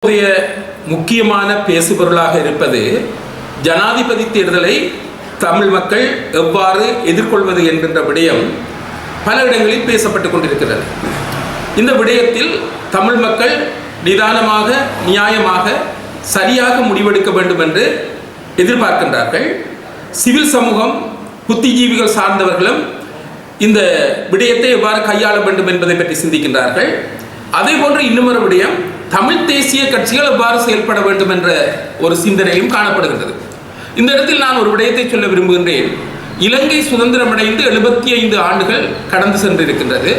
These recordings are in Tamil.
முக்கியமான பேசுபொருளாக இருப்பது ஜனாதிபதி தேர்தலை தமிழ் மக்கள் எவ்வாறு எதிர்கொள்வது என்கின்ற விடயம் பல இடங்களில் பேசப்பட்டுக் கொண்டிருக்கிறது. இந்த விடயத்தில் தமிழ் மக்கள் நிதானமாக, நியாயமாக, சரியாக முடிவெடுக்க வேண்டும் என்று எதிர்பார்க்கின்றார்கள். சிவில் சமூகம், புத்திஜீவிகள் சார்ந்தவர்களும் இந்த விடயத்தை எவ்வாறு கையாள வேண்டும் என்பதை பற்றி சிந்திக்கின்றார்கள். அதே போன்று இன்னுமொரு விடயம், தமிழ் தேசிய கட்சிகள் எவ்வாறு செயல்பட வேண்டும் என்ற ஒரு சிந்தனையும் காணப்படுகின்றது. இந்த இடத்தில் நான் ஒரு விடயத்தை சொல்ல விரும்புகின்றேன். இலங்கை சுதந்திரமடைந்து 75 ஆண்டுகள் கடந்து சென்றிருக்கின்றது.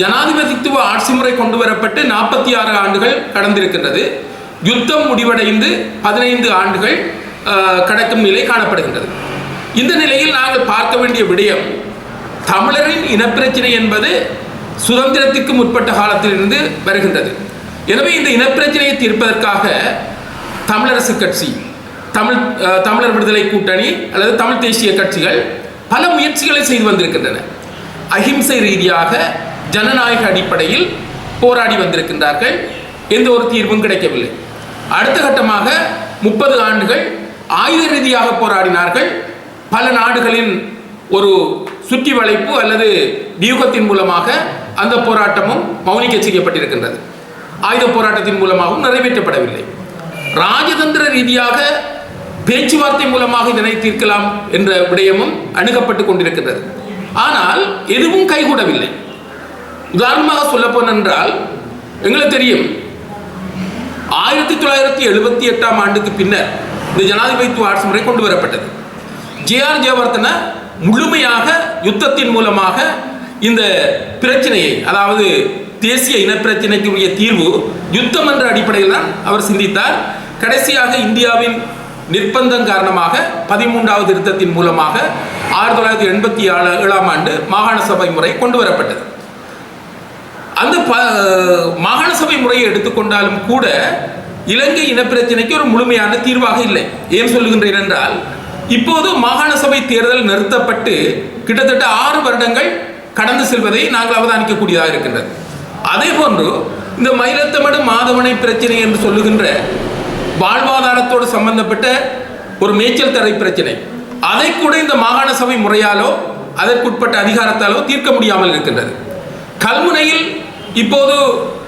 ஜனாதிபதித்துவ ஆட்சி முறை கொண்டு வரப்பட்டு 46 ஆண்டுகள் கடந்திருக்கின்றது. யுத்தம் முடிவடைந்து 15 ஆண்டுகள் கடக்கும் நிலை காணப்படுகின்றது. இந்த நிலையில் நாங்கள் பார்க்க வேண்டிய விடயம், தமிழரின் இனப்பிரச்சனை என்பது சுதந்திரத்திற்கு முற்பட்ட காலத்திலிருந்து வருகின்றது. எனவே இந்த இனப்பிரச்சனையை தீர்ப்பதற்காக தமிழரசு கட்சி, தமிழர் விடுதலை கூட்டணி அல்லது தமிழ் தேசிய கட்சிகள் பல முயற்சிகளை செய்து வந்திருக்கின்றன. அஹிம்சை ரீதியாக ஜனநாயக அடிப்படையில் போராடி வந்திருக்கின்றார்கள். எந்த ஒரு தீர்வும் கிடைக்கவில்லை. அடுத்த கட்டமாக 30 ஆண்டுகள் ஆயுத ரீதியாக போராடினார்கள். பல நாடுகளின் ஒரு சுற்றி வளைப்பு அல்லது வியூகத்தின் மூலமாக அந்த போராட்டமும் மௌனிக்க செய்யப்பட்டிருக்கின்றது. ஆயுத போராட்டத்தின் மூலமாகவும் நிறைவேற்றப்படவில்லை. ராஜதந்திர ரீதியாக பேச்சுவார்த்தை மூலமாக இதனை தீர்க்கலாம் என்ற விடயமும் அணுகப்பட்டு கொண்டிருக்கின்றது. ஆனால் எதுவும் கைகூடவில்லை. உதாரணமாக சொல்லப்போனென்றால், எங்களுக்கு தெரியும் 1978ஆம் ஆண்டுக்கு பின்னர் இந்த ஜனாதிபதித்துவ ஆட்சி முறை கொண்டு வரப்பட்டது. ஜே.ஆர். ஜெயவர்தன முழுமையாக யுத்தத்தின் மூலமாக இந்த பிரச்சனையை, அதாவது தேசிய இனப்பிரச்சனைக்கு உரிய தீர்வு யுத்தம் என்ற அடிப்படையில் தான் அவர் சிந்தித்தார். கடைசியாக இந்தியாவின் நிர்பந்தம் காரணமாக 13வது திருத்தத்தின் மூலமாக 1987ஆம் ஆண்டு மாகாண சபை முறை கொண்டு வரப்பட்டது. அந்த மாகாண சபை முறையை எடுத்துக்கொண்டாலும் கூட இலங்கை இனப்பிரச்சனைக்கு ஒரு முழுமையான தீர்வாக இல்லை. ஏன் சொல்லுகின்றேன் என்றால், இப்போது மாகாண சபை தேர்தல் நிறுத்தப்பட்டு கிட்டத்தட்ட 6 வருடங்கள் கடந்து செல்வதை நாங்கள் அவதானிக்கக்கூடியதாக இருக்கின்றது. அதே போன்று இந்த மயிலத்தமடு மாதவனை பிரச்சனை என்று சொல்லுகின்ற வாழ்வாதாரத்தோடு சம்பந்தப்பட்ட ஒரு மேய்ச்சல் தடை பிரச்சனை, அதை கூட இந்த மாகாண சபை முறையாலோ அதற்குட்பட்ட அதிகாரத்தாலோ தீர்க்க முடியாமல் இருக்கின்றது. கல்முனையில் இப்போது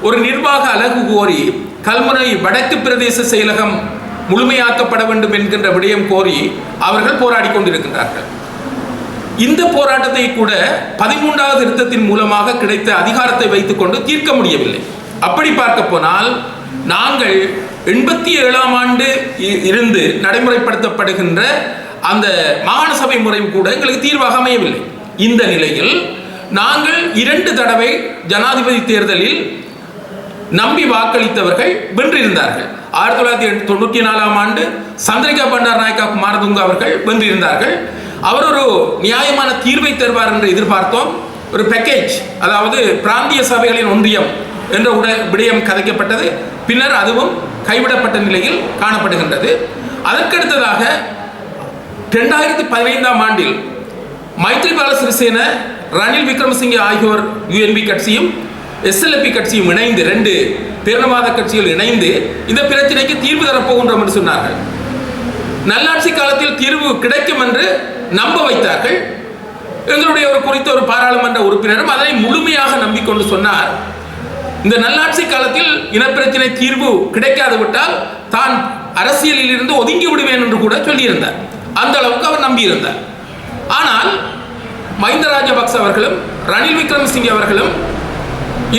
ஒரு நிர்வாக அலகு கோரி கல்முனை வடக்கு பிரதேச செயலகம் முழுமையாக்கப்பட வேண்டும் என்கின்ற விடயம் கோரி அவர்கள் போராடி கொண்டிருக்கின்றார்கள். இந்த போராட்டத்தை கூட 13வது திருத்தத்தின் மூலமாக கிடைத்த அதிகாரத்தை வைத்துக் கொண்டு தீர்க்க முடியவில்லை. அப்படி பார்க்க போனால் நாங்கள் 87ஆம் ஆண்டு இருந்து நடைமுறைப்படுத்தப்படுகின்ற அந்த மாகாண சபை முறையும் கூட எங்களுக்கு தீர்வாக அமையவில்லை. இந்த நிலையில் நாங்கள் 2 தடவை ஜனாதிபதி தேர்தலில் நம்பி வாக்களித்தவர்கள் வென்றிருந்தார்கள். 1994ஆம் ஆண்டு சந்திரிகா பண்டாரநாயக்கா குமாரதுங்க அவர்கள் வென்றிருந்தார்கள். அவர் ஒரு நியாயமான தீர்வை தருவார் என்று எதிர்பார்த்தோம். ஒரு பேக்கேஜ், அதாவது பிராந்திய சபைகளின் ஒன்றியம் என்ற விடயம் கதைக்கப்பட்டது. பின்னர் அதுவும் கைவிடப்பட்ட நிலையில் காணப்படுகின்றது. அதற்கடுத்ததாக 2015ஆம் ஆண்டில் மைத்ரிபால சிறிசேன, ரணில் விக்ரமசிங்கே ஆகியோர் UNP கட்சியும் SLP கட்சியும் இணைந்து, 2 பேரினவாத கட்சிகள் இணைந்து இந்த பிரச்சனைக்கு தீர்வு தரப்போகின்றோம் என்று சொன்னார்கள். நல்லாட்சி காலத்தில் தீர்வு கிடைக்கும் என்று நம்ப வைத்தார்கள். எங்களுடைய ஒரு குறித்த ஒரு பாராளுமன்ற உறுப்பினரும் அதனை முழுமையாக நம்பிக்கொண்டு சொன்னார், இந்த நல்லாட்சி காலத்தில் இனப்பிரச்சனை தீர்வு கிடைக்காது விட்டால் தான் அரசியலில் இருந்து ஒதுங்கி விடுவேன் என்று கூட சொல்லியிருந்தார். அந்த அளவுக்கு அவர் நம்பியிருந்தார். ஆனால் மஹிந்த ராஜபக்ச அவர்களும் ரணில் விக்ரமசிங்கே அவர்களும்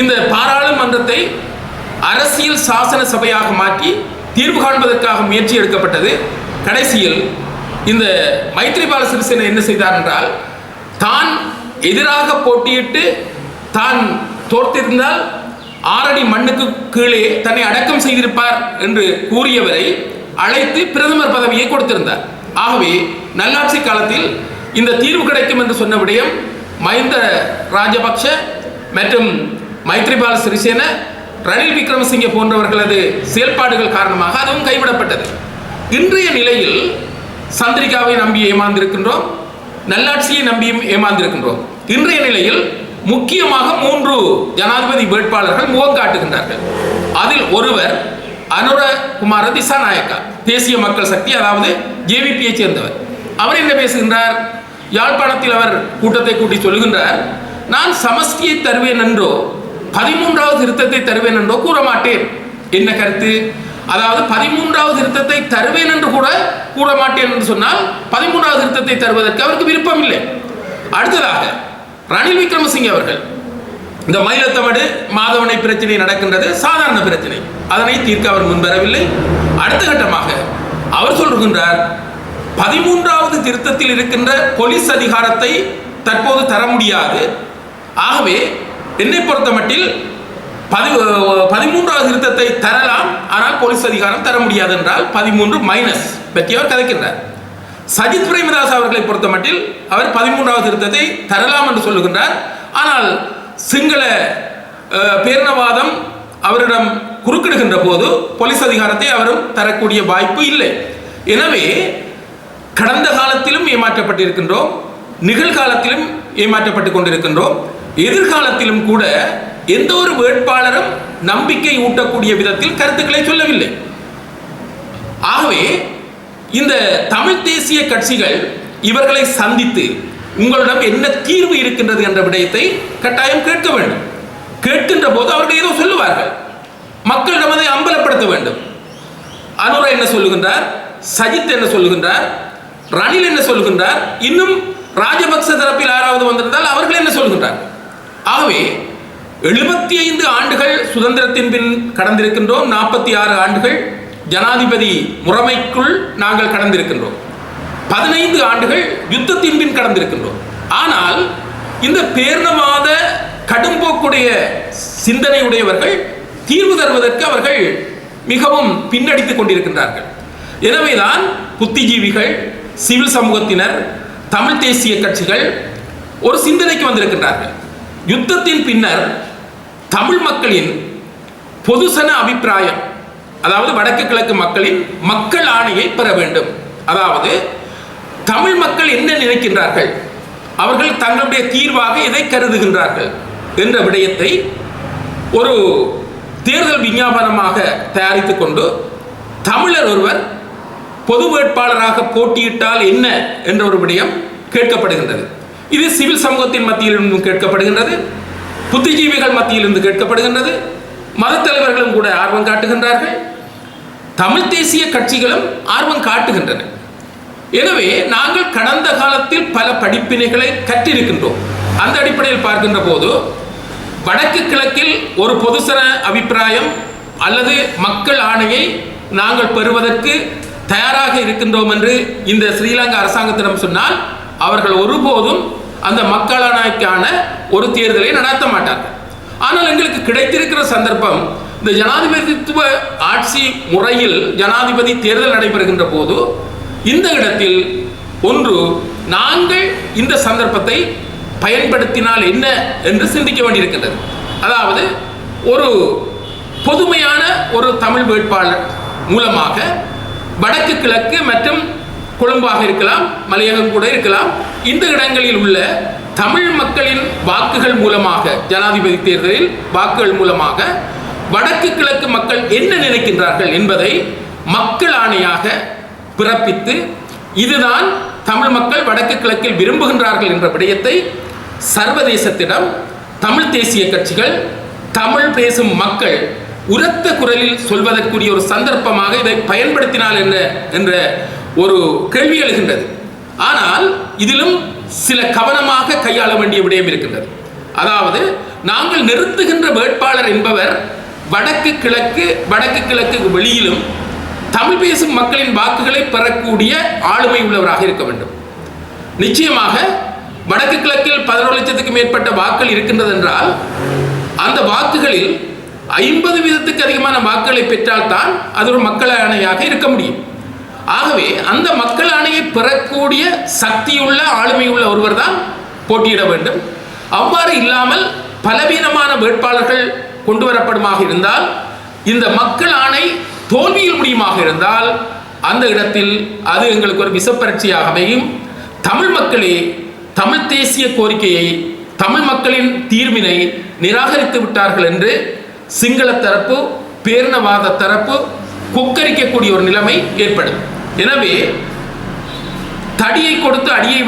இந்த பாராளுமன்றத்தை அரசியல் சாசன சபையாக மாற்றி தீர்வு காண்பதற்காக முயற்சி எடுக்கப்பட்டது. கடைசியில் இந்த மைத்ரிபால சிறிசேன என்ன செய்தார் என்றால், தான் எதிராக போட்டியிட்டு தான் தோற்றிருந்தால் 6 அடி மண்ணுக்கு கீழே தன்னை அடக்கம் செய்திருப்பார் என்று கூறியவரை அழைத்து பிரதமர் பதவியை கொடுத்திருந்தார். ஆகவே நல்லாட்சி காலத்தில் இந்த தீர்வு கிடைக்கும் என்று சொன்ன விடயம் மஹிந்த ராஜபக்ஷ மற்றும் மைத்ரிபால சிறிசேன, ரணில் விக்ரமசிங்கே போன்றவர்களது செயல்பாடுகள் காரணமாக அதுவும் கைவிடப்பட்டது. இன்றைய நிலையில் சந்திரிகாவை நம்பி ஏமாந்திருக்கின்றோம், நல்லாட்சியை நம்பியும் ஏமாந்திருக்கின்றோம். இன்றைய நிலையில் முக்கியமாக 3 ஜனாதிபதி வேட்பாளர்கள் முகம் காட்டுகின்றார்கள். அதில் ஒருவர் அனுரகுமார திசாநாயக்கா, தேசிய மக்கள் சக்தி, அதாவது ஜேவிபியை சேர்ந்தவர். அவர் என்ன பேசுகின்றார்? யாழ்ப்பாணத்தில் அவர் கூட்டத்தை கூட்டி சொல்லுகின்றார், நான் சமஷ்டியை தருவேன் என்றோ 13வது திருத்தத்தை தருவேன் என்றோ கூற மாட்டேன். என்ன கருத்து? அதாவது 13வது திருத்தத்தை தருவேன் என்று கூட கூற மாட்டேன் என்று சொன்னால் 13வது திருத்தத்தை தருவதற்கு அவருக்கு விருப்பம் இல்லை. அடுத்ததாக ரணில் விக்ரமசிங்கே அவர்கள், இந்த மயிலத்தமடு மாதவனை பிரச்சனை நடக்கின்றது, சாதாரண பிரச்சனை, அதனை தீர்க்க அவர் முன்வரவில்லை. அடுத்த கட்டமாக அவர் சொல்கின்றார், 13வது திருத்தத்தில் இருக்கின்ற போலீஸ் அதிகாரத்தை தற்போது தர முடியாது. ஆகவே என்னை பொறுத்த மட்டில் 13வது திருத்தத்தை தரலாம், ஆனால் போலீஸ் அதிகாரம் தர முடியாது என்றால் 13- பற்றி அவர் கதைக்கின்றார். சஜித் பிரேமதாஸ் அவர்களை பொறுத்த மட்டில் அவர் 13வது திருத்தத்தை தரலாம் என்று சொல்லுகின்றார். ஆனால் சிங்கள பேரினவாதம் அவரிடம் குறுக்கிடுகின்ற போது போலீஸ் அதிகாரத்தை அவரும் தரக்கூடிய வாய்ப்பு இல்லை. எனவே கடந்த காலத்திலும் ஏமாற்றப்பட்டிருக்கின்றோம், நிகழ்காலத்திலும் ஏமாற்றப்பட்டுக் கொண்டிருக்கின்றோம், எதிர்காலத்திலும் கூட எந்த ஒரு வேட்பாளரும் நம்பிக்கை ஊட்டக்கூடிய விதத்தில் கருத்துக்களை சொல்லவில்லை. ஆகவே இந்த தமிழ் தேசிய கட்சிகள் இவர்களை சந்தித்து உங்களிடம் என்ன தீர்வு இருக்கின்றது என்ற விடயத்தை கட்டாயம் கேட்க வேண்டும். கேட்கின்ற போது அவர்கள் ஏதோ சொல்லுவார்கள், மக்களிடம் அதை அம்பலப்படுத்த வேண்டும். அனுரா என்ன சொல்லுகின்றார், சஜித் என்ன சொல்லுகின்றார், ரணில் என்ன சொல்லுகின்றார், இன்னும் ராஜபக்ச தரப்பில் யாராவது வந்திருந்தால் அவர்கள் என்ன சொல்கின்றார். ஆகவே 75 ஆண்டுகள் சுதந்திரத்தின் பின் கடந்திருக்கின்றோம், 46 ஆண்டுகள் ஜனாதிபதி முறைமைக்குள் நாங்கள் கடந்திருக்கின்றோம், 15 ஆண்டுகள் யுத்தத்தின் பின் கடந்திருக்கின்றோம். ஆனால் இந்த பேரினவாத கடும்போக்குடைய சிந்தனையுடையவர்கள் தீர்வு தருவதற்கு அவர்கள் மிகவும் பின்னடித்துக் கொண்டிருக்கின்றார்கள். எனவேதான் புத்திஜீவிகள், சிவில் சமூகத்தினர், தமிழ் தேசிய கட்சிகள் ஒரு சிந்தனைக்கு வந்திருக்கின்றார்கள். யுத்தத்தின் பின்னர் தமிழ் மக்களின் பொதுசன அபிப்பிராயம், அதாவது வடக்கு கிழக்கு மக்களின் மக்கள் ஆணையை பெற வேண்டும். அதாவது தமிழ் மக்கள் என்ன நினைக்கின்றார்கள், அவர்கள் தங்களுடைய தீர்வாக எதை கருதுகின்றார்கள் என்ற விடயத்தை ஒரு தேர்தல் விஞ்ஞாபனமாக தயாரித்துக் கொண்டு தமிழர் ஒருவர் பொது வேட்பாளராக போட்டியிட்டால் என்ன என்ற ஒரு விடயம் கேட்கப்படுகின்றது. இது சிவில் சமூகத்தின் மத்தியிலிருந்து கேட்கப்படுகின்றது, புத்திஜீவிகள் மத்தியிலிருந்து கேட்கப்படுகின்றது, மத தலைவர்களும் கூட ஆர்வம் காட்டுகின்றார்கள், தமிழ் தேசிய கட்சிகளும் ஆர்வம் காட்டுகின்றன. எனவே நாங்கள் கடந்த காலத்தில் பல படிப்பினைகளை கற்றிருக்கின்றோம். அந்த அடிப்படையில் பார்க்கின்ற போது வடக்கு கிழக்கில் ஒரு பொதுசன அபிப்பிராயம் அல்லது மக்கள் ஆணையை நாங்கள் பெறுவதற்கு தயாராக இருக்கின்றோம் என்று இந்த ஸ்ரீலங்கா அரசாங்கத்திடம் சொன்னால் அவர்கள் ஒருபோதும் அந்த மக்கள் ஆணைக்கான ஒரு தேர்தலை நடத்த மாட்டார்கள். ஆனால் எங்களுக்கு கிடைத்திருக்கிற சந்தர்ப்பம், இந்த ஜனாதிபதித்துவ ஆட்சி முறையில் ஜனாதிபதி தேர்தல் நடைபெறுகின்ற போது இந்த இடத்தில் ஒன்று நாங்கள் இந்த சந்தர்ப்பத்தை பயன்படுத்தினால் என்ன என்று சிந்திக்க வேண்டியிருக்கின்றது. அதாவது ஒரு பொதுமையான ஒரு தமிழ் வேட்பாளர் மூலமாக வடக்கு கிழக்கு மற்றும் கொழும்பாக இருக்கலாம், மலையகம் கூட இருக்கலாம், இந்த இடங்களில் உள்ள தமிழ் மக்களின் வாக்குகள் மூலமாக ஜனாதிபதி தேர்தலில் வாக்குகள் மூலமாக வடக்கு கிழக்கு மக்கள் என்ன நினைக்கின்றார்கள் என்பதை மக்கள் ஆணையாக பிறப்பித்து இதுதான் தமிழ் மக்கள் வடக்கு கிழக்கில் விரும்புகின்றார்கள் என்ற விடயத்தை சர்வதேசத்திடம் தமிழ் தேசிய கட்சிகள், தமிழ் பேசும் மக்கள் உரத்த குரலில் சொல்வதற்குரிய ஒரு சந்தர்ப்பமாக இதை பயன்படுத்தினால் என்ன என்ற ஒரு கேள்வி எழுகின்றது. ஆனால் இதிலும் சில கவனமாக கையாள வேண்டிய விடயம் இருக்கின்றது. அதாவது நாங்கள் நிறுத்துகின்ற வேட்பாளர் என்பவர் வடக்கு கிழக்கு வெளியிலும் தமிழ் பேசும் மக்களின் வாக்குகளை பெறக்கூடிய ஆளுமை உள்ளவராக இருக்க வேண்டும். நிச்சயமாக வடக்கு கிழக்கில் 11 லட்சத்துக்கு மேற்பட்ட வாக்குகள் இருக்கின்றது என்றால் அந்த வாக்குகளில் 50% அதிகமான வாக்குகளை பெற்றால்தான் அது ஒரு மக்கள் ஆணையாக இருக்க முடியும். ஆகவே அந்த மக்கள் ஆணையை பெறக்கூடிய சக்தியுள்ள ஆளுமையுள்ள ஒருவர் தான் போட்டியிட வேண்டும். அவ்வாறு இல்லாமல் பலவீனமான வேட்பாளர்கள் கொண்டு வரப்படுமாக இருந்தால், இந்த மக்கள் ஆணை தோல்வியில் முடியுமாக இருந்தால் அந்த இடத்தில் அது எங்களுக்கு ஒரு விஷப்பரட்சியாக அமையும். தமிழ் மக்களே தமிழ் தேசிய கோரிக்கையை, தமிழ் மக்களின் தீர்வினை நிராகரித்து விட்டார்கள் என்று சிங்கள தரப்பு பேரினவாத தரப்பு கொக்கரிக்கக்கூடிய ஒரு நிலைமை ஏற்படும். எனவே தடியை கொடுத்து அடியை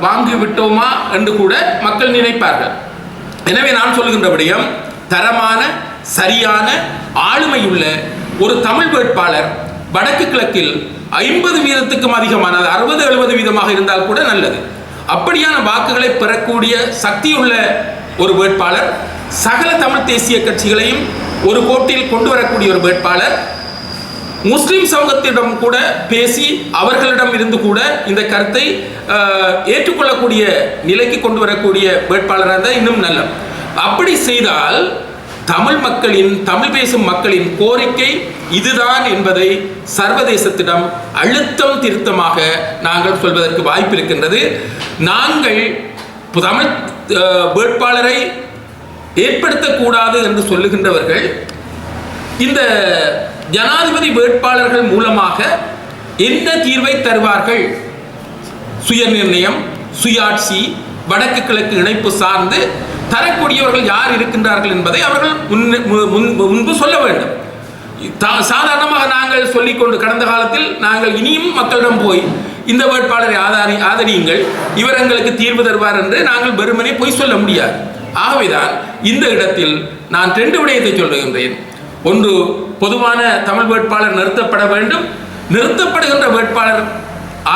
வாங்கி விட்டோமா என்று கூட மக்கள் நினைப்பார்கள். எனவே நான் சொல்லுகின்ற விடயம், தரமான சரியான ஆளுமையுள்ள ஒரு தமிழ் வேட்பாளர் வடக்கு கிழக்கில் 50% அதிகமான 60-70% இருந்தால் கூட நல்லது. அப்படியான வாக்குகளை பெறக்கூடிய சக்தியுள்ள ஒரு வேட்பாளர், சகல தமிழ் தேசிய கட்சிகளையும் ஒரு கோட்டில் கொண்டு வரக்கூடிய ஒரு வேட்பாளர், முஸ்லிம் சமூகத்திடம் கூட பேசி அவர்களிடம் இருந்து கூட இந்த கருத்தை ஏற்றுக்கொள்ளக்கூடிய நிலைக்கு கொண்டு வரக்கூடிய வேட்பாளராக இருந்தால் இன்னும் நல்ல. அப்படி செய்தால் தமிழ் பேசும் மக்களின் கோரிக்கை இதுதான் என்பதை சர்வதேசத்திடம் அழுத்தம் திருத்தமாக நாங்கள் சொல்வதற்கு வாய்ப்பு இருக்கின்றது. நாங்கள் தமிழ் வேட்பாளரை ஏற்படுத்தக்கூடாது என்று சொல்லுகின்றவர்கள் இந்த ஜனாதிபதி வேட்பாளர்கள் மூலமாக என்ன தீர்வை தருவார்கள், சுயநிர்ணயம், சுயாட்சி, வடக்கு கிழக்கு இணைப்பு சார்ந்து தரக்கூடியவர்கள் யார் இருக்கின்றார்கள் என்பதை அவர்கள் முன்பு சொல்ல வேண்டும். சாதாரணமாக நாங்கள் சொல்லிக்கொண்டு கடந்த காலத்தில் நாங்கள் இனியும் மக்களிடம் போய் இந்த வேட்பாளரை ஆதரியுங்கள், இவர் எங்களுக்கு தீர்வு தருவார் என்று நாங்கள் வெறுமனே போய் சொல்ல முடியாது. ஆகவேதான் இந்த இடத்தில் நான் 2 விடயத்தை சொல்லுகின்றேன். ஒன்று, பொதுவான தமிழ் வேட்பாளர் நிறுத்தப்பட வேண்டும். நிறுத்தப்படுகின்ற வேட்பாளர்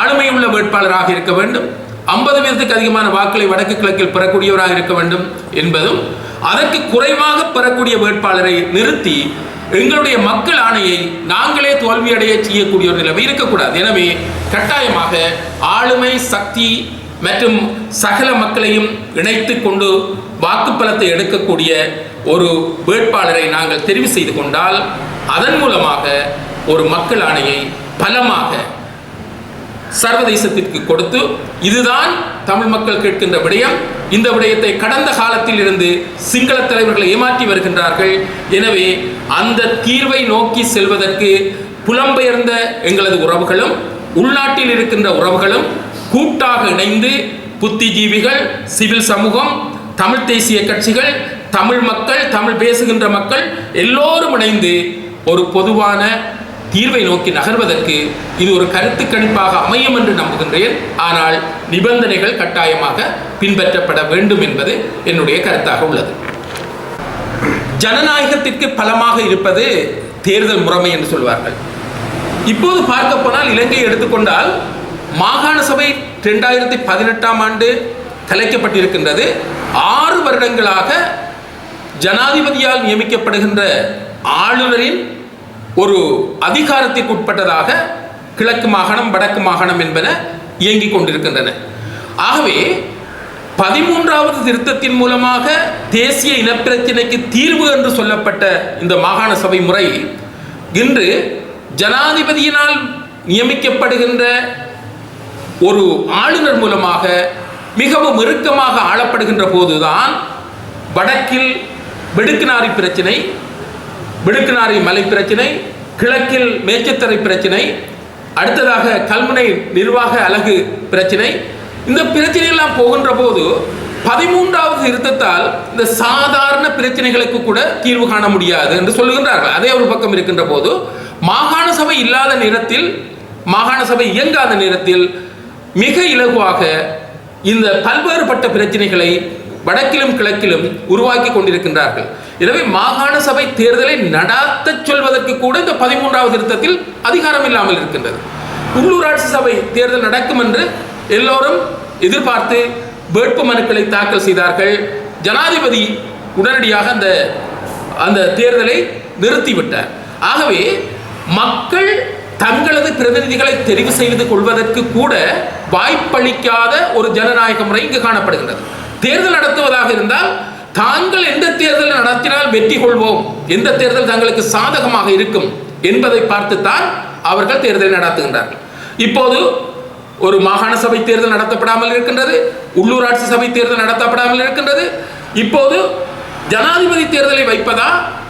ஆளுமையுள்ள வேட்பாளராக இருக்க வேண்டும். 50% அதிகமான வாக்களை வடக்கு கிழக்கில் பெறக்கூடியவராக இருக்க வேண்டும் என்பதும், அதற்கு குறைவாக பெறக்கூடிய வேட்பாளரை நிறுத்தி எங்களுடைய மக்கள் ஆணையை நாங்களே தோல்வியடைய செய்யக்கூடிய ஒரு நிலைமை இருக்கக்கூடாது. எனவே கட்டாயமாக ஆளுமை, சக்தி மற்றும் சகல மக்களையும் இணைத்து கொண்டு வாக்குப்பலத்தை எடுக்கக்கூடிய ஒரு வேட்பாளரை நாங்கள் தெரிவு செய்து கொண்டால் அதன் மூலமாக ஒரு மக்கள் ஆணையை பலமாக சர்வதேசத்திற்கு கொடுத்து, இதுதான் தமிழ் மக்கள் கேட்கின்ற விடயம், இந்த விடயத்தை கடந்த காலத்தில் இருந்து சிங்கள தலைவர்களை ஏமாற்றி வருகின்றார்கள். எனவே அந்த தீர்வை நோக்கி செல்வதற்கு புலம்பெயர்ந்த எங்களது உறவுகளும் உள்நாட்டில் இருக்கின்ற உறவுகளும் கூட்டாக இணைந்து புத்திஜீவிகள், சிவில் சமூகம், தமிழ் தேசிய கட்சிகள், தமிழ் மக்கள், தமிழ் பேசுகின்ற மக்கள் எல்லோரும் இணைந்து ஒரு பொதுவான தீர்வை நோக்கி நகர்வதற்கு இது ஒரு கருத்து கணிப்பாக அமையும் என்று நம்புகின்றேன். ஆனால் நிபந்தனைகள் கட்டாயமாக பின்பற்றப்பட வேண்டும் என்பது என்னுடைய கருத்தாக உள்ளது. ஜனநாயகத்திற்கு பலமாக இருப்பது தேர்தல் முறைமை என்று சொல்வார்கள். இப்போது பார்க்க போனால் இலங்கையை எடுத்துக்கொண்டால் மாகாண சபை 2018ஆம் ஆண்டு கலைக்கப்பட்டிருக்கின்றது. 6 வருடங்களாக ஜனாதிபதியால் நியமிக்கப்படுகின்ற ஆளுநரின் ஒரு அதிகாரத்திற்கு உட்பட்டதாக கிழக்கு மாகாணம், வடக்கு மாகாணம் என்பன இயங்கிக் கொண்டிருக்கின்றன. ஆகவே 13வது திருத்தத்தின் மூலமாக தேசிய இனப்பிரச்சினைக்கு தீர்வு என்று சொல்லப்பட்ட இந்த மாகாண சபை முறை இன்று ஜனாதிபதியினால் நியமிக்கப்படுகின்ற ஒரு ஆளுநர் மூலமாக மிகவும் இறுக்கமாக ஆளப்படுகின்ற போதுதான் வடக்கில் வெடுக்குநாரி பிரச்சினை, வெடுக்குநாரி மலை பிரச்சினை, கிழக்கில் மேச்சத்தரை பிரச்சினை, அடுத்ததாக கல்முனை நிர்வாக அலகு பிரச்சினை, இந்த பிரச்சனையெல்லாம் போகின்ற போது 13வது திருத்தத்தால் இந்த சாதாரண பிரச்சனைகளுக்கு கூட தீர்வு காண முடியாது என்று சொல்லுகின்றார்கள். அதே ஒரு பக்கம் இருக்கின்ற போது மாகாண சபை இல்லாத நேரத்தில், மாகாண சபை இயங்காத நேரத்தில் மிக இலகுவாக இந்த பல்வேறுபட்ட பிரச்சனைகளை வடக்கிலும் கிழக்கிலும் உருவாக்கி கொண்டிருக்கின்றார்கள். எனவே மாகாண சபை தேர்தலை நடாத்த சொல்வதற்கு கூட இந்த 13வது திருத்தத்தில் அதிகாரம் இல்லாமல் இருக்கின்றது. உள்ளூராட்சி சபை தேர்தல் நடக்கும் என்று எல்லோரும் எதிர்பார்த்து வேட்பு மனுக்களை தாக்கல் செய்தார்கள். ஜனாதிபதி உடனடியாக அந்த தேர்தலை நிறுத்திவிட்டார். ஆகவே மக்கள் தங்களது பிரதிநிதிகளை தெரிவு செய்து கொள்வதற்கு கூட வாய்ப்பளிக்காத ஒரு ஜனநாயக முறை இங்கு காணப்படுகின்றது. தேர்தல் நடத்துவதாக இருந்தால் தாங்கள் எந்த தேர்தல் நடத்தினால் வெற்றி கொள்வோம், எந்த தேர்தல் தங்களுக்கு சாதகமாக இருக்கும் என்பதை பார்த்துத்தான் அவர்கள் தேர்தலை நடத்துகின்றார்கள். இப்போது ஒரு மாகாண சபை தேர்தல் நடத்தப்படாமல் இருக்கின்றது, உள்ளூராட்சி சபை தேர்தல் நடத்தப்படாமல் இருக்கின்றது. இப்போது ஜனாதிபதி தேர்தலை வைப்பதா,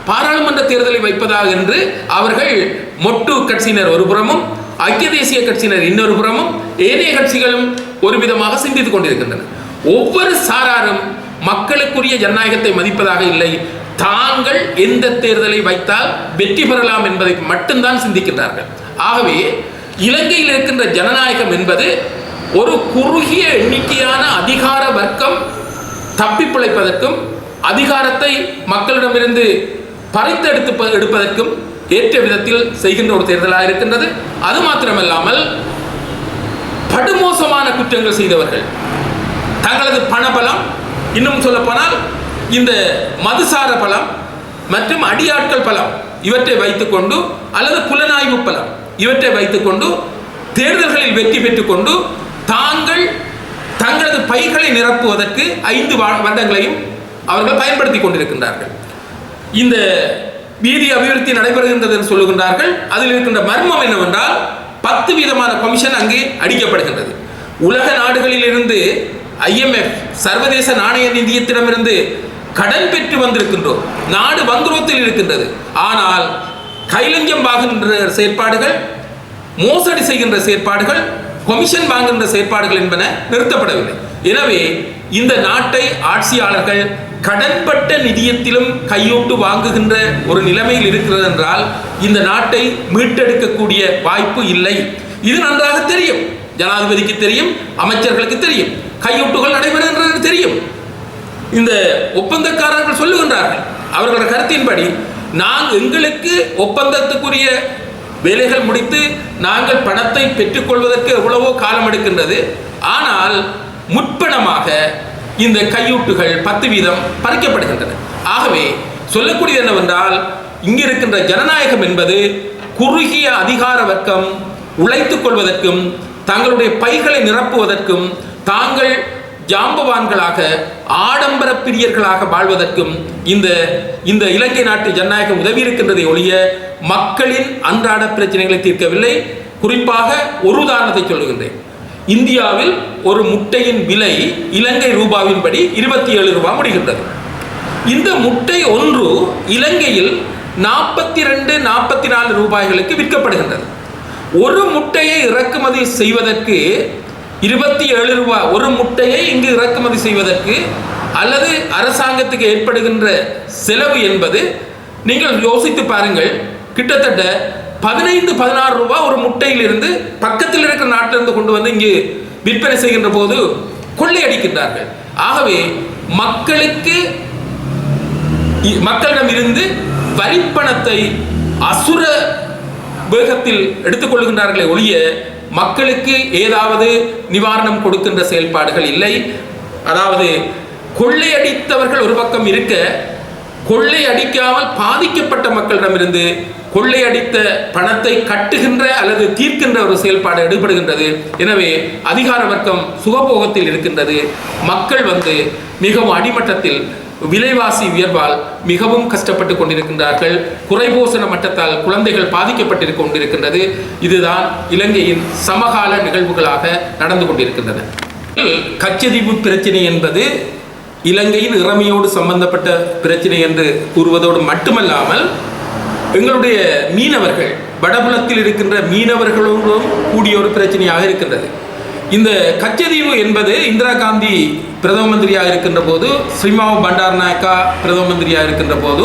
பாராளுமன்ற தேர்தலை வைப்பதா என்று அவர்கள் மொட்டு கட்சியினர் ஒரு புறமும், ஐக்கிய தேசிய கட்சியினர் இன்னொரு புறமும், ஏனைய கட்சிகளும் ஒரு விதமாக சிந்தித்துக் கொண்டிருக்கின்றன. ஒவ்வொரு சாராரும் மக்களுக்குரிய ஜனநாயகத்தை மதிப்பதாக இல்லை, தாங்கள் எந்த தேர்தலை வைத்தால் வெற்றி பெறலாம் என்பதை மட்டும்தான் சிந்திக்கின்றார்கள். ஆகவே இலங்கையில் இருக்கின்ற ஜனநாயகம் என்பது ஒரு குறுகிய எண்ணிக்கையான அதிகார வர்க்கம் தப்பி பிழைப்பதற்கும் அதிகாரத்தை மக்களிடமிருந்து பறித்து எடுப்பதற்கும் ஏற்ற விதத்தில் செய்கின்ற ஒரு தேர்தலாக இருக்கின்றது. அது மாத்திரமல்லாமல் படுமோசமான குற்றங்கள் செய்தவர்கள் தங்களது பணபலம், இன்னும் சொல்ல போனால் இந்த மதுசார பலம் மற்றும் அடியாட்கள் பலம் இவற்றை வைத்துக்கொண்டு அல்லது புலனாய்வு பலம் இவற்றை வைத்துக்கொண்டு தேர்தல்களில் வெற்றி பெற்றுக் கொண்டு தங்களது பைகளை நிரப்புவதற்கு 5 வருடங்களையும் அவர்கள் பயன்படுத்தி கொண்டிருக்கின்றார்கள். இந்த வீதி அபிவிருத்தி நடைபெறுகின்றது என்று சொல்லுகின்றார்கள். அதில் இருக்கின்ற மர்மம் என்னவென்றால் 10 விதமான கமிஷன் அங்கே அடிக்கப்படுகின்றது. உலக நாடுகளில் இருந்து IMF சர்வதேச நாணய நிதியத்திடமிருந்து கடன் பெற்று வந்திருக்கின்றோம். நாடு வங்குரோத்தில் இருக்கின்றது. ஆனால் கைலஞ்சம் வாங்குகின்ற செயற்பாடுகள், மோசடி செய்கின்ற செயற்பாடுகள், கமிஷன் வாங்குகின்ற செயற்பாடுகள் என்பன நிறுத்தப்படவில்லை. எனவே இந்த நாட்டை ஆட்சியாளர்கள் கடன்பட்ட நிதியத்திலும் கையூட்டு வாங்குகின்ற ஒரு நிலைமையில் இருக்கிறது என்றால் இந்த நாட்டை மீட்டெடுக்கக்கூடிய வாய்ப்பு இல்லை. இது நன்றாக தெரியும். ஜனாதிபதிக்கு தெரியும், அமைச்சர்களுக்கு தெரியும், கையூட்டுகள் நடைபெறுகின்றது தெரியும். இந்த ஒப்பந்தக்காரர்கள் சொல்லுகின்றார்கள், அவர்களோட கருத்தின்படி எங்களுக்கு ஒப்பந்தத்துக்குரிய வேலைகள் முடித்து நாங்கள் பணத்தை பெற்றுக்கொள்வதற்கு எவ்வளவோ காலம் எடுக்கின்றது. ஆனால் முற்பணமாக இந்த கையூட்டுகள் 10% பறிக்கப்படுகின்றன. ஆகவே சொல்லக்கூடியது என்னவென்றால் இங்கு இருக்கின்ற ஜனநாயகம் என்பது குறுகிய அதிகார வர்க்கம் உழைத்துக் கொள்வதற்கும் தங்களுடைய பைகளை நிரப்புவதற்கும் தாங்கள் ஜாம்பவான்களாக ஆடம்பர பிரியர்களாக வாழ்வதற்கும் இந்த இலங்கை நாட்டு ஜனநாயகம் உதவி இருக்கின்றதை ஒழிய மக்களின் அன்றாட பிரச்சனைகளை தீர்க்கவில்லை. குறிப்பாக ஒரு உதாரணத்தை சொல்லுகின்றேன். இந்தியாவில் ஒரு முட்டையின் விலை இலங்கை ரூபாவின் படி 27 ரூபாய் முடிகின்றது. இந்த முட்டை ஒன்று இலங்கையில் 42-44 ரூபாய்களுக்கு விற்கப்படுகின்றது. ஒரு முட்டையை இறக்குமதி செய்வதற்கு 27 ரூபாய் ஒரு முட்டையை இங்கு இறக்குமதி செய்வதற்கு அல்லது அரசாங்கத்துக்கு ஏற்படுகின்ற செலவு என்பது நீங்கள் யோசித்து பாருங்கள். கிட்டத்தட்ட 15-16 ரூபாய் ஒரு முட்டையிலிருந்து பக்கத்தில் இருக்கிற நாட்டிலிருந்து கொண்டு வந்து இங்கு விற்பனை செய்கின்ற போது கொள்ளையடிக்கின்றார்கள். ஆகவே மக்களிடம் இருந்து வரிப்பணத்தை அசுர வேகத்தில் எடுத்துக்கொள்கின்றார்களே ஒழிய மக்களுக்கு ஏதாவது நிவாரணம் கொடுக்கின்ற செயல்பாடுகள் இல்லை. அதாவது கொள்ளையடித்தவர்கள் ஒரு பக்கம் இருக்க, கொள்ளையடிக்காமல் பாதிக்கப்பட்ட மக்களிடமிருந்து கொள்ளையடித்த பணத்தை கட்டுகின்ற அல்லது தீர்க்கின்ற ஒரு செயல்பாடு ஈடுபடுகின்றது. எனவே அதிகார வர்க்கம் சுகபோகத்தில் இருக்கின்றது. மக்கள் மிகவும் அடிமட்டத்தில் விலைவாசி உயர்வால் மிகவும் கஷ்டப்பட்டு கொண்டிருக்கின்றார்கள். குறைபோசன மட்டத்தால் குழந்தைகள் பாதிக்கப்பட்டு கொண்டிருக்கின்றது. இதுதான் இலங்கையின் சமகால நிகழ்வுகளாக நடந்து கொண்டிருக்கின்றன. கச்சதீவு பிரச்சனை என்பது இலங்கையின் இறைமையோடு சம்பந்தப்பட்ட பிரச்சனை என்று கூறுவதோடு மட்டுமல்லாமல் எங்களுடைய மீனவர்கள், வடபுலத்தில் இருக்கின்ற மீனவர்களோடும் கூடிய ஒரு பிரச்சனையாக இருக்கின்றது. இந்த கச்சதீவு என்பது இந்திரா காந்தி பிரதம மந்திரியாக இருக்கின்ற போது, ஸ்ரீமாவோ பண்டாரநாயக்கா பிரதம மந்திரியாக இருக்கின்ற போது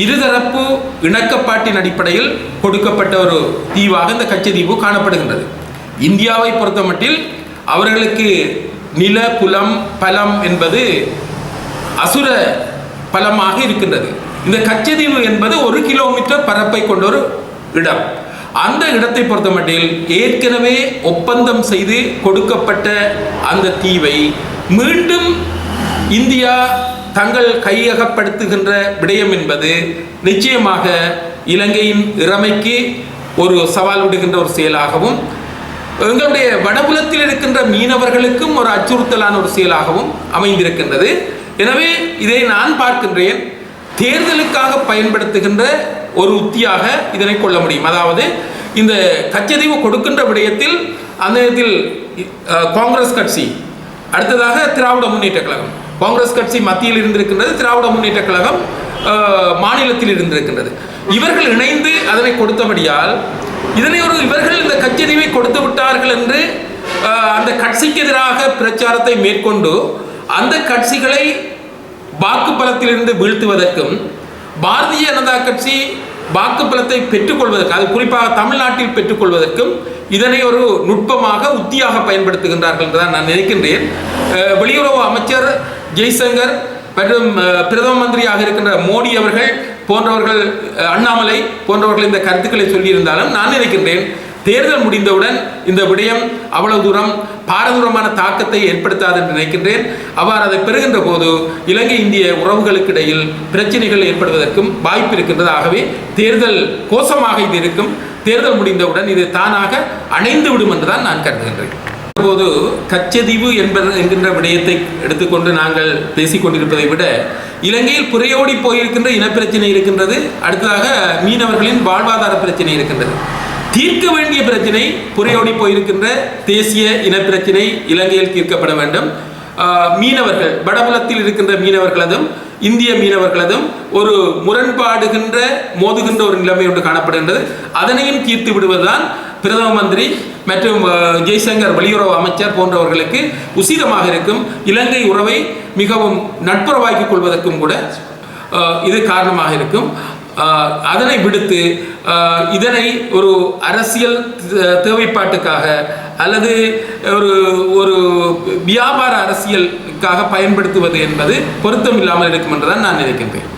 இருதரப்பு இணக்கப்பாட்டின் அடிப்படையில் கொடுக்கப்பட்ட ஒரு தீவாக இந்த கச்சதீவு காணப்படுகின்றது. இந்தியாவை பொறுத்தமட்டில் அவர்களுக்கு நில புலம் பலம் என்பது அசுர பலமாக இருக்கின்றது. இந்த கச்சதீவு என்பது 1 கிலோமீட்டர் பரப்பை கொண்ட ஒரு இடம். அந்த இடத்தை பொறுத்தமட்டில் ஏற்கனவே ஒப்பந்தம் செய்து கொடுக்கப்பட்ட அந்த தீவை மீண்டும் இந்தியா தங்கள் கையகப்படுத்துகின்ற விடயம் என்பது நிச்சயமாக இலங்கையின் இறைமைக்கு ஒரு சவால் விடுகின்ற ஒரு செயலாகவும் எங்களுடைய வடபுலத்தில் இருக்கின்ற மீனவர்களுக்கும் ஒரு அச்சுறுத்தலான ஒரு செயலாகவும் அமைந்திருக்கின்றது. எனவே இதை நான் பார்க்கின்றேன், தேர்தலுக்காக பயன்படுத்துகின்ற ஒரு உத்தியாக இதனை கொள்ள முடியும். அதாவது இந்த கச்சதீவு கொடுக்கின்ற விடயத்தில் அந்த இடத்தில் காங்கிரஸ் கட்சி, அடுத்ததாக திராவிட முன்னேற்ற கழகம், காங்கிரஸ் கட்சி மத்தியில் இருந்திருக்கின்றது, திராவிட முன்னேற்ற கழகம் மாநிலத்தில் இருந்திருக்கின்றது. இவர்கள் இணைந்து அதனை கொடுத்தபடியால் இவர்கள் இந்த கச்சதீவை கொடுத்து விட்டார்கள் என்று அந்த கட்சிக்கு எதிராக பிரச்சாரத்தை மேற்கொண்டு அந்த கட்சிகளை வாக்கு பலத்திலிருந்து வீழ்த்துவதற்கும் பாரதிய ஜனதா கட்சி வாக்கு பலத்தை பெற்றுக்கொள்வதற்கு, அது குறிப்பாக தமிழ்நாட்டில் பெற்றுக்கொள்வதற்கும் இதனை ஒரு நுட்பமாக உத்தியாக பயன்படுத்துகின்றார்கள் என்றுதான் நான் நினைக்கின்றேன். வெளியுறவு அமைச்சர் ஜெய்சங்கர் மற்றும் பிரதம மந்திரியாக இருக்கின்ற மோடி அவர்கள் போன்றவர்கள், அண்ணாமலை போன்றவர்கள் இந்த கருத்துக்களை சொல்லியிருந்தாலும் நான் நினைக்கின்றேன் தேர்தல் முடிந்தவுடன் இந்த விடயம் அவ்வளவு தூரம் பாரதூரமான தாக்கத்தை ஏற்படுத்தாது என்று நினைக்கின்றேன். அவ்வாறு அதை பெறுகின்ற போது இலங்கை இந்திய உறவுகளுக்கு இடையில் பிரச்சனைகள் ஏற்படுவதற்கும் வாய்ப்பு இருக்கின்றது. ஆகவே தேர்தல் கோஷமாக இது இருக்கும். தேர்தல் முடிந்தவுடன் இது தானாக அணைந்து விடும் என்றுதான் நான் கருதுகின்றேன். போது கச்சதீவு என்கின்ற விடயத்தை எடுத்துக்கொண்டு நாங்கள் பேசிக்கொண்டிருப்பதை விட இலங்கையில் புரையோடி போயிருக்கின்ற இனப்பிரச்சனை இருக்கின்றது. அடுத்ததாக மீனவர்களின் வாழ்வாதார பிரச்சனை இருக்கின்றது. தீர்க்க வேண்டிய பிரச்சனை புரையோடி போயிருக்கின்ற தேசிய இனப்பிரச்சனை இலங்கையில் தீர்க்கப்பட வேண்டும். மீனவர்கள், வடபுலத்தில் இருக்கின்ற மீனவர்களதும் இந்திய மீனவர்களதும் ஒரு முரண்பாடுகின்ற மோதுகின்ற ஒரு நிலைமை ஒன்று காணப்படுகின்றது. அதனையும் தீர்த்து விடுவதுதான் பிரதம மந்திரி மற்றும் ஜெய்சங்கர் வெளியுறவு அமைச்சர் போன்றவர்களுக்கு உசிதமாக இருக்கும். இலங்கை உறவை மிகவும் நட்புறவாக்கிக் கொள்வதற்கும் கூட இது காரணமாக இருக்கும். அதனை விடுத்து இதனை ஒரு அரசியல் தேவைப்பாட்டுக்காக அல்லது ஒரு வியாபார அரசியலுக்காக பயன்படுத்துவது என்பது பொருத்தம் இல்லாமல் இருக்கும் என்றுதான் நான் நினைக்கின்றேன்.